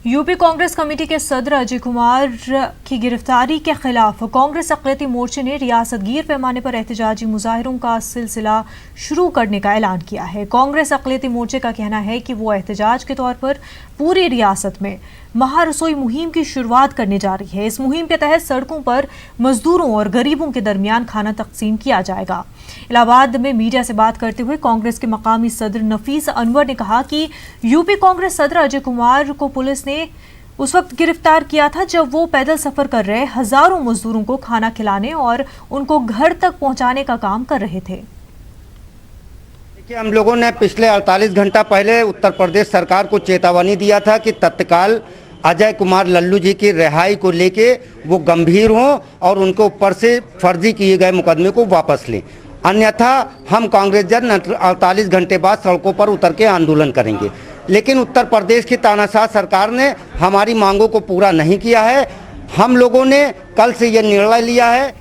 UP Congress committee के सदर अजय कुमार की गिरफ्तारी के खिलाफ कांग्रेस अक़लियती मोर्चे ने रियासत गिर पैमाने पर एहतजाजी मुजाहिरों का सिलसिला शुरू करने का ऐलान किया है। कांग्रेस अक़लियती मोर्चे का कहना है कि वो एहतजाज के तौर पर पूरी रियासत में महारसोई मुहिम की शुरुआत करने जा रही है। इस मुहिम के तहत सड़कों पर मजदूरों और गरीबों के दरमियान खाना तकसीम किया जाएगा। इलाहाबाद में मीडिया से बात करते हुए कांग्रेस के मकामी सदर नफीस अनवर ने कहा कि यूपी कांग्रेस सदर अजय कुमार को पुलिस ने उस वक्त गिरफ्तार किया था जब वो पैदल सफर कर रहे हजारों मजदूरों को खाना खिलाने और उनको घर तक पहुंचाने का काम कर रहे थे। देखिए, हम लोगों ने पिछले 48 घंटा पहले उत्तर प्रदेश सरकार को चेतावनी दिया था कि तत्काल अजय कुमार लल्लू जी की रिहाई को लेके वो गंभीर हों और उनको ऊपर से फर्जी किए गए मुकदमे को वापस लें, अन्यथा हम कांग्रेस जन 48 घंटे बाद सड़कों पर उतर के आंदोलन करेंगे। लेकिन उत्तर प्रदेश की तानाशाह सरकार ने हमारी मांगों को पूरा नहीं किया है। हम लोगों ने कल से ये निर्णय लिया है